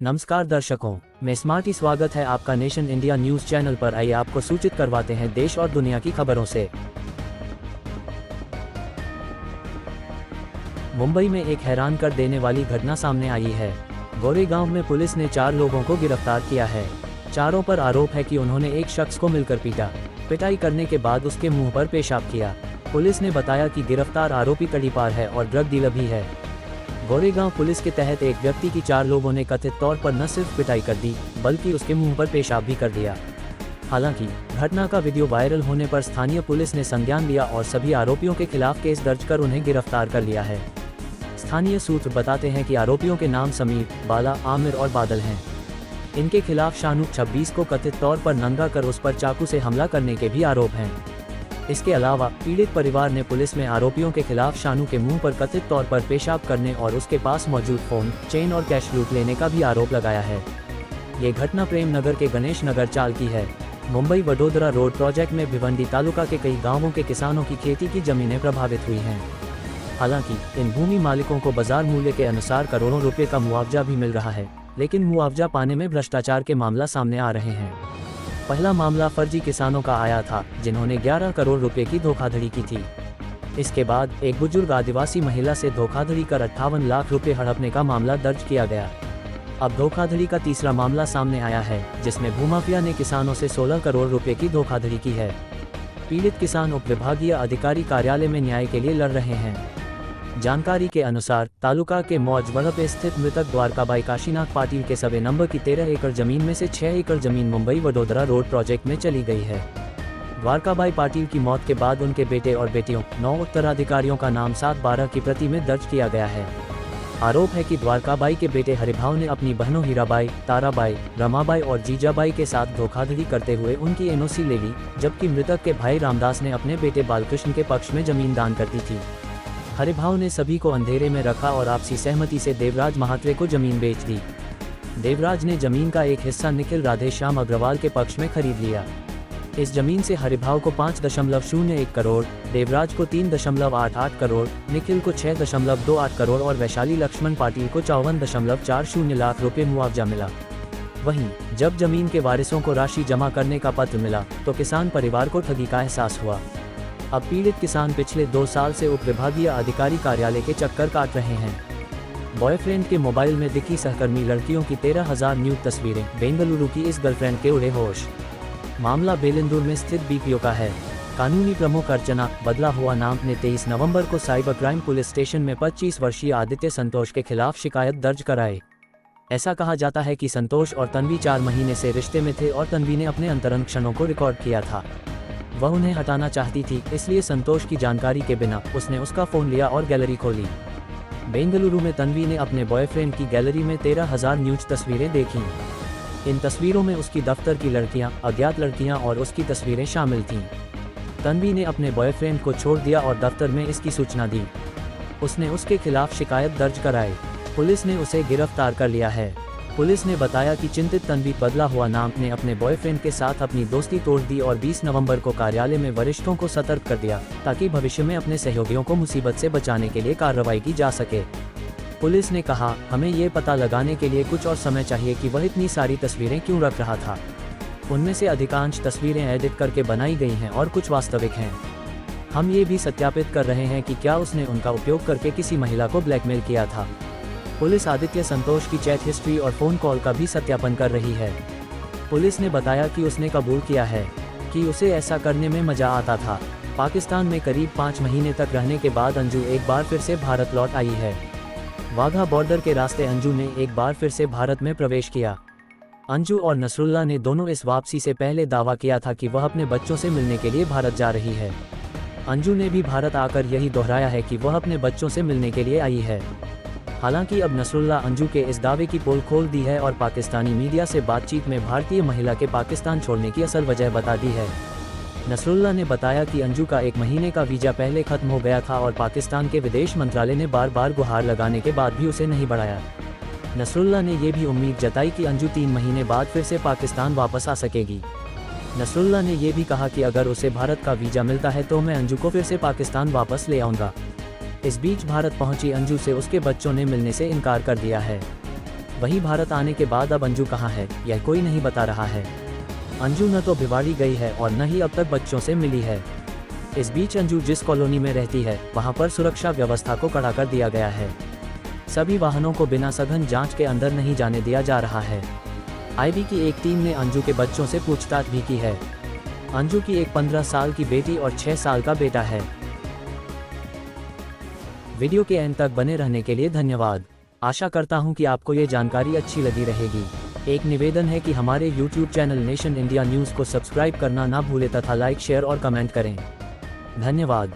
नमस्कार दर्शकों, मैं स्मार्टी स्वागत है आपका नेशन इंडिया न्यूज चैनल पर। आइए आपको सूचित करवाते हैं देश और दुनिया की खबरों से। मुंबई में एक हैरान कर देने वाली घटना सामने आई है। गोरेगांव में पुलिस ने 4 लोगों को गिरफ्तार किया है। चारों पर आरोप है कि उन्होंने एक शख्स को मिलकर पीटा। पिटाई करने के बाद उसके मुंह पर पेशाब किया। पुलिस ने बताया कि गिरफ्तार आरोपी तड़ीपार है और ड्रग डीलर भी है। गोरेगांव पुलिस के तहत एक व्यक्ति की 4 लोगों ने कथित तौर पर न सिर्फ पिटाई कर दी बल्कि उसके मुंह पर पेशाब भी कर दिया। हालांकि घटना का वीडियो वायरल होने पर स्थानीय पुलिस ने संज्ञान लिया और सभी आरोपियों के खिलाफ केस दर्ज कर उन्हें गिरफ्तार कर लिया है। स्थानीय सूत्र बताते हैं कि आरोपियों के नाम समीर, बाला, आमिर और बादल हैं। इनके खिलाफ शानू 26 को कथित तौर पर नंगा कर उस पर चाकू से हमला करने के भी आरोप हैं। इसके अलावा पीड़ित परिवार ने पुलिस में आरोपियों के खिलाफ शानू के मुंह पर कथित तौर पर पेशाब करने और उसके पास मौजूद फोन, चेन और कैश लूट लेने का भी आरोप लगाया है। ये घटना प्रेम नगर के गणेश नगर चाल की है। मुंबई वडोदरा रोड प्रोजेक्ट में भिवंडी तालुका के कई गांवों के किसानों की खेती की जमीनें प्रभावित हुई हैं। हालांकि इन भूमि मालिकों को बाजार मूल्य के अनुसार करोड़ों रुपए का मुआवजा भी मिल रहा है, लेकिन मुआवजा पाने में भ्रष्टाचार के मामला सामने आ रहे हैं। पहला मामला फर्जी किसानों का आया था जिन्होंने 11 करोड़ रुपए की धोखाधड़ी की थी। इसके बाद एक बुजुर्ग आदिवासी महिला से धोखाधड़ी कर 58 लाख रुपए हड़पने का मामला दर्ज किया गया। अब धोखाधड़ी का तीसरा मामला सामने आया है जिसमें भूमाफिया ने किसानों से 16 करोड़ रुपए की धोखाधड़ी की है। पीड़ित किसान उप विभागीय अधिकारी कार्यालय में न्याय के लिए लड़ रहे हैं। जानकारी के अनुसार तालुका के मौजवड़ा पे स्थित मृतक द्वारकाबाई काशीनाथ पाटिल के सवे नंबर की 13 एकड़ जमीन में से 6 एकड़ जमीन मुंबई वडोदरा रोड प्रोजेक्ट में चली गई है। द्वारकाबाई पाटिल की मौत के बाद उनके बेटे और बेटियों 9 उत्तराधिकारियों का नाम 7/12 की प्रति में दर्ज किया गया है। आरोप है कि द्वारकाबाई के बेटे हरिभाव ने अपनी बहनों हीराबाई, ताराबाई, रमाबाई और जीजाबाई के साथ धोखाधड़ी करते हुए उनकी एनओसी ले ली, जबकि मृतक के भाई रामदास ने अपने बेटे बालकृष्ण के पक्ष में जमीन दान कर दी थी। हरिभाव ने सभी को अंधेरे में रखा और आपसी सहमति से देवराज महात्रे को जमीन बेच दी। देवराज ने जमीन का एक हिस्सा निखिल राधेश्याम अग्रवाल के पक्ष में खरीद लिया। इस जमीन से हरिभाव को 5.01 करोड़, देवराज को 3.88 करोड़, निखिल को 6.28 करोड़ और वैशाली लक्ष्मण पाटिल को 54.40 लाख रुपए मुआवजा मिला। वहीं जब जमीन के वारिसों को राशि जमा करने का पत्र मिला तो किसान परिवार को ठगी का एहसास हुआ। अब पीड़ित किसान पिछले 2 साल से उप विभागीय अधिकारी कार्यालय के चक्कर काट रहे हैं। बॉयफ्रेंड के मोबाइल में दिखी सहकर्मी लड़कियों की 13,000 न्यूड तस्वीरें, बेंगलुरु की इस गर्लफ्रेंड के उड़े होश। मामला बेलिंदुर में स्थित बीपीओ का है। कानूनी प्रमुख अर्चना, बदला हुआ नाम, ने 23 नवंबर को साइबर क्राइम पुलिस स्टेशन में 25 वर्षीय आदित्य संतोष के खिलाफ शिकायत दर्ज कराई। ऐसा कहा जाता है कि संतोष और तन्वी 4 महीने से रिश्ते में थे और तन्वी ने अपने अंतरंग क्षणों को रिकॉर्ड किया था। वह उन्हें हटाना चाहती थी, इसलिए संतोष की जानकारी के बिना उसने उसका फ़ोन लिया और गैलरी खोली। बेंगलुरु में तन्वी ने अपने बॉयफ्रेंड की गैलरी में 13,000 न्यूज तस्वीरें देखीं। इन तस्वीरों में उसकी दफ्तर की लड़कियां, अज्ञात लड़कियां और उसकी तस्वीरें शामिल थीं। तन्वी ने अपने बॉयफ्रेंड को छोड़ दिया और दफ्तर में इसकी सूचना दी। उसने उसके खिलाफ शिकायत दर्ज कराई। पुलिस ने उसे गिरफ्तार कर लिया है। पुलिस ने बताया कि चिंतित तन्वी, बदला हुआ नाम, ने अपने बॉयफ्रेंड के साथ अपनी दोस्ती तोड़ दी और 20 नवंबर को कार्यालय में वरिष्ठों को सतर्क कर दिया ताकि भविष्य में अपने सहयोगियों को मुसीबत से बचाने के लिए कार्रवाई की जा सके। पुलिस ने कहा, हमें ये पता लगाने के लिए कुछ और समय चाहिए कि वह इतनी सारी तस्वीरें क्यों रख रहा था। उनमें से अधिकांश तस्वीरें एडिट करके बनाई गई हैं और कुछ वास्तविक हैं। हम ये भी सत्यापित कर रहे हैं कि क्या उसने उनका उपयोग करके किसी महिला को ब्लैकमेल किया था। पुलिस आदित्य संतोष की चैट हिस्ट्री और फ़ोन कॉल का भी सत्यापन कर रही है। पुलिस ने बताया कि उसने कबूल किया है कि उसे ऐसा करने में मज़ा आता था। पाकिस्तान में करीब 5 महीने तक रहने के बाद अंजू एक बार फिर से भारत लौट आई है। वाघा बॉर्डर के रास्ते अंजू ने एक बार फिर से भारत में प्रवेश किया। अंजू और नसरुल्ला ने दोनों इस वापसी से पहले दावा किया था कि वह अपने बच्चों से मिलने के लिए भारत जा रही है। अंजू ने भी भारत आकर यही दोहराया है कि वह अपने बच्चों से मिलने के लिए आई है। हालांकि अब नसरुल्ला अंजू के इस दावे की पोल खोल दी है और पाकिस्तानी मीडिया से बातचीत में भारतीय महिला के पाकिस्तान छोड़ने की असल वजह बता दी है। नसरुल्ला ने बताया कि अंजू का 1 महीने का वीज़ा पहले खत्म हो गया था और पाकिस्तान के विदेश मंत्रालय ने बार बार गुहार लगाने के बाद भी उसे नहीं बढ़ाया। नसरुल्ला ने यह भी उम्मीद जताई कि अंजू 3 महीने बाद फिर से पाकिस्तान वापस आ सकेगी। नसरुल्ला ने यह भी कहा कि अगर उसे भारत का वीज़ा मिलता है तो मैं अंजू को फिर से पाकिस्तान वापस ले आऊँगा। इस बीच भारत पहुंची अंजू से उसके बच्चों ने मिलने से इनकार कर दिया है। वहीं भारत आने के बाद अब अंजू कहाँ है यह कोई नहीं बता रहा है। अंजू न तो भिवाड़ी गई है और न ही अब तक बच्चों से मिली है। इस बीच अंजू जिस कॉलोनी में रहती है वहां पर सुरक्षा व्यवस्था को कड़ा कर दिया गया है। सभी वाहनों को बिना सघन जांच के अंदर नहीं जाने दिया जा रहा है। आईबी की एक टीम ने अंजू के बच्चों से पूछताछ भी की है। अंजू की एक 15 साल की बेटी और 6 साल का बेटा है। वीडियो के अंत तक बने रहने के लिए धन्यवाद। आशा करता हूं कि आपको ये जानकारी अच्छी लगी रहेगी। एक निवेदन है कि हमारे YouTube channel nation India news को सब्सक्राइब करना ना भूलें तथा लाइक, शेयर और कमेंट करें। धन्यवाद।